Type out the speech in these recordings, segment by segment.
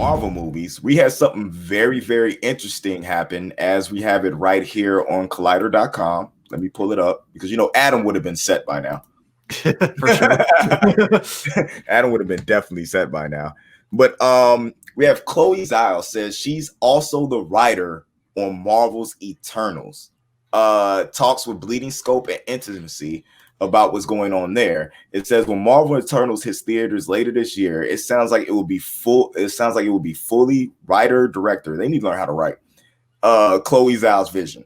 Marvel movies, we had something very, very interesting happen as we have it right here on Collider.com. Let me pull it up because, Adam would have been set by now. For sure. Adam would have been definitely set by now. But we have Chloe Zhan says she's also the writer on Marvel's Eternals. Talks with Bleeding Scope and Intimacy about what's going on there. It says when Marvel Eternals hits theaters later this year, it sounds like it will be fully writer director. They need to learn how to write. Chloe Zhao's vision.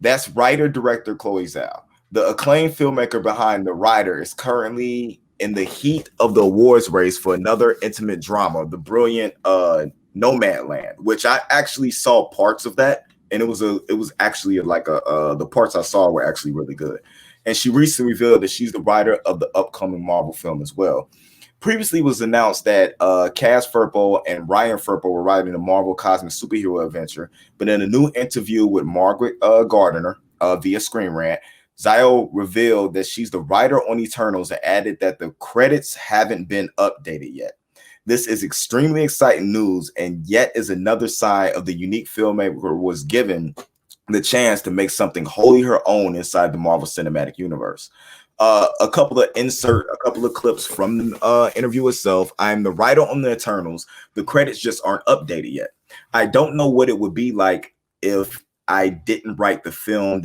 That's writer director Chloe Zhan. The acclaimed filmmaker behind The Rider is currently in the heat of the awards race for another intimate drama, the brilliant Nomadland, which I actually saw parts of that, and it was actually the parts I saw were actually really good. And she recently revealed that she's the writer of the upcoming Marvel film as well. Previously, it was announced that Cass Furpo and Ryan Furpo were writing a Marvel cosmic superhero adventure, but in a new interview with Margaret Gardner via Screen Rant, Zio revealed that she's the writer on Eternals and added that the credits haven't been updated yet. This is extremely exciting news and yet is another sign of the unique filmmaker was given the chance to make something wholly her own inside the Marvel Cinematic Universe. A couple of clips from the interview itself. I'm the writer on the Eternals. The credits just aren't updated yet. I don't know what it would be like if I didn't write the film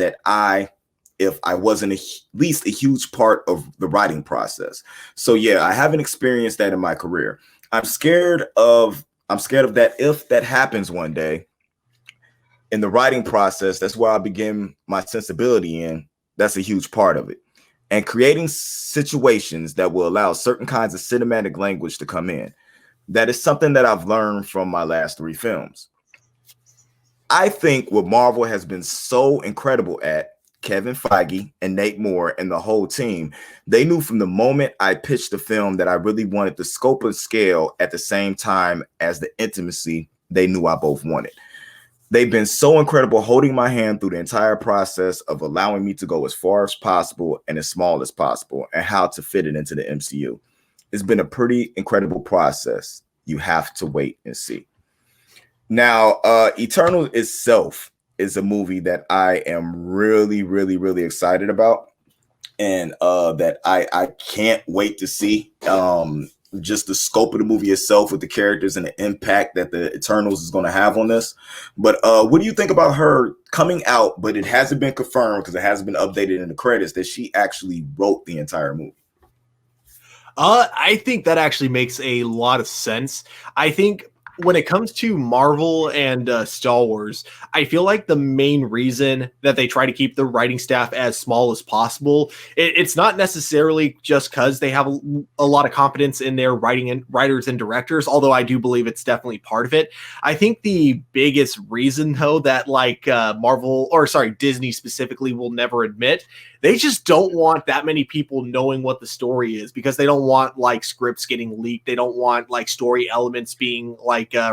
if I wasn't at least a huge part of the writing process. So yeah, I haven't experienced that in my career. I'm scared of that if that happens one day in the writing process. That's where I begin my sensibility in. That's a huge part of it. And creating situations that will allow certain kinds of cinematic language to come in. That is something that I've learned from my last 3 films. I think what Marvel has been so incredible at, Kevin Feige and Nate Moore and the whole team, they knew from the moment I pitched the film that I really wanted the scope and scale at the same time as the intimacy they knew I both wanted. They've been so incredible holding my hand through the entire process of allowing me to go as far as possible and as small as possible and how to fit it into the MCU. It's been a pretty incredible process. You have to wait and see. Now, Eternal itself is a movie that I am really, really, really excited about, and that I can't wait to see. Just the scope of the movie itself with the characters and the impact that the Eternals is going to have on this. But what do you think about her coming out, but it hasn't been confirmed because it hasn't been updated in the credits that she actually wrote the entire movie? I think that actually makes a lot of sense. I think when it comes to Marvel and Star Wars, I feel like the main reason that they try to keep the writing staff as small as possible, it's not necessarily just because they have a lot of confidence in their writers and directors, although I do believe it's definitely part of it. I think the biggest reason, though, that Disney specifically will never admit, they just don't want that many people knowing what the story is because they don't want scripts getting leaked. They don't want story elements being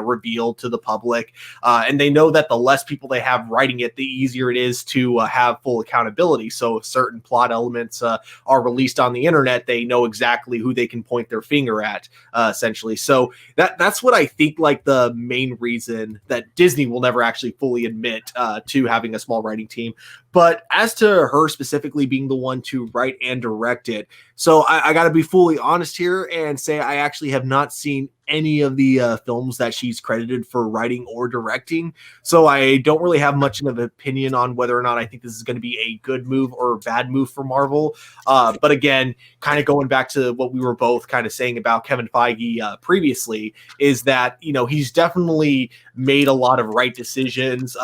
revealed to the public. And they know that the less people they have writing it, the easier it is to have full accountability. So if certain plot elements are released on the internet, they know exactly who they can point their finger at, essentially. So that's what I think the main reason that Disney will never actually fully admit to having a small writing team. But as to her specifically being the one to write and direct it, so I got to be fully honest here and say I actually have not seen any of the films that she's credited for writing or directing. So I don't really have much of an opinion on whether or not I think this is going to be a good move or a bad move for Marvel. But again, kind of going back to what we were both kind of saying about Kevin Feige previously, is that, he's definitely made a lot of right decisions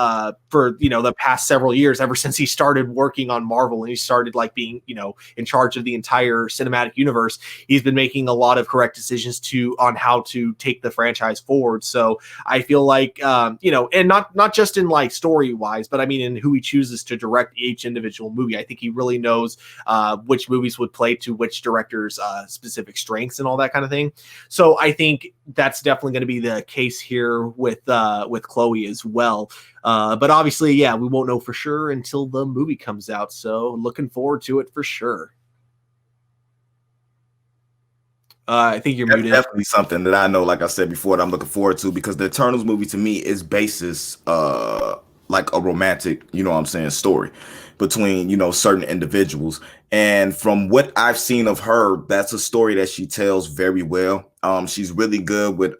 for, the past several years, ever since he started working on Marvel and he started being, in charge of the entire cinematic universe. He's been making a lot of correct decisions on how to take the franchise forward. So I feel like, and not just in story wise, but I mean, in who he chooses to direct each individual movie. I think he really knows which movies would play to which director's specific strengths and all that kind of thing. So I think that's definitely going to be the case here with Chloe as well. But obviously, yeah, we won't know for sure until the movie comes out. So looking forward to it for sure. I think you're That's muted. definitely something that I know, like I said before, that I'm looking forward to, because the Eternals movie to me is basis like a romantic, you know what I'm saying, story between, you know, certain individuals. And from what I've seen of her, that's a story that she tells very well. She's really good with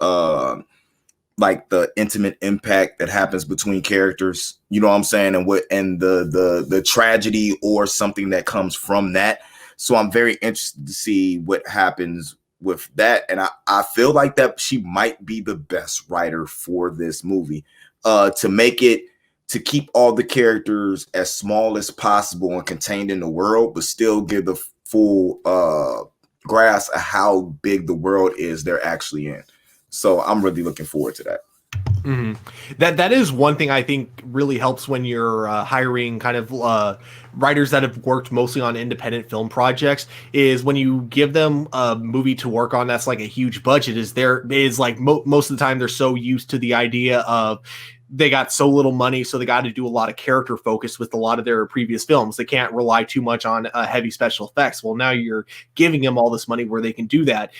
like the intimate impact that happens between characters, you know what I'm saying, and what and the tragedy or something that comes from that. So I'm very interested to see what happens with that. And I feel like that she might be the best writer for this movie. To make it, to keep all the characters as small as possible and contained in the world, but still give the full grasp of how big the world is they're actually in. So I'm really looking forward to that. Mm-hmm. That is one thing I think really helps when you're hiring kind of writers that have worked mostly on independent film projects, is when you give them a movie to work on that's like a huge budget, is there is like most of the time they're so used to the idea of they got so little money, so they got to do a lot of character focus with a lot of their previous films. They can't rely too much on heavy special effects. Well, now you're giving them all this money where they can do that.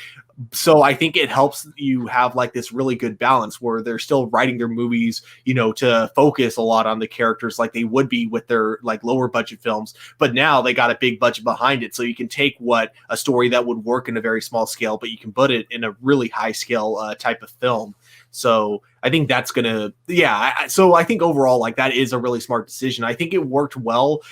So I think it helps you have like this really good balance where they're still writing their movies, you know, to focus a lot on the characters like they would be with their like lower budget films. But now they got a big budget behind it. So you can take what a story that would work in a very small scale, but you can put it in a really high scale type of film. So I think that's gonna, yeah. So I think overall, like that is a really smart decision. I think it worked well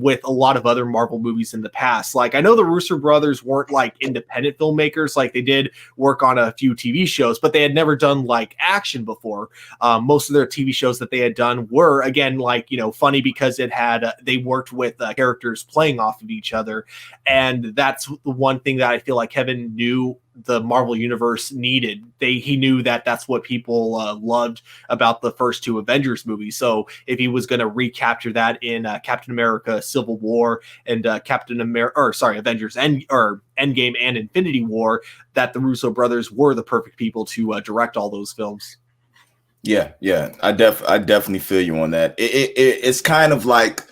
with a lot of other Marvel movies in the past. Like I know the Russo brothers weren't like independent filmmakers; like they did work on a few TV shows, but they had never done like action before. Most of their TV shows that they had done were, again, like, you know, funny because it had they worked with characters playing off of each other, and that's the one thing that I feel like Kevin knew the Marvel universe needed. He knew that that's what people loved about the first two Avengers movies. So if he was going to recapture that in Captain America: Civil War and Avengers Endgame and Infinity War, that the Russo brothers were the perfect people to direct all those films. Yeah. I definitely feel you on that. It's kind of like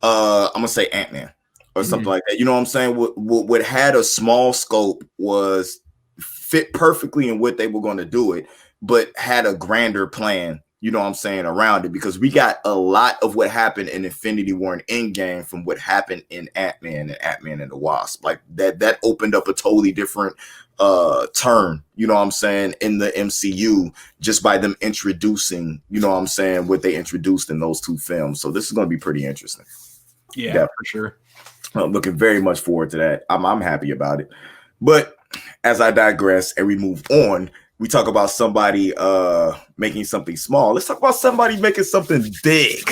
I'm gonna say Ant-Man or something like that. You know what I'm saying? What had a small scope was fit perfectly in what they were going to do it, but had a grander plan, you know what I'm saying, around it, because we got a lot of what happened in Infinity War and Endgame from what happened in Ant-Man and the Wasp. Like that opened up a totally different turn, you know what I'm saying, in the MCU, just by them introducing, you know what I'm saying, what they introduced in those two films. So this is going to be pretty interesting. Yeah, for sure. I'm looking very much forward to that. I'm happy about it. But as I digress and we move on, we talk about somebody making something small. Let's talk about somebody making something big.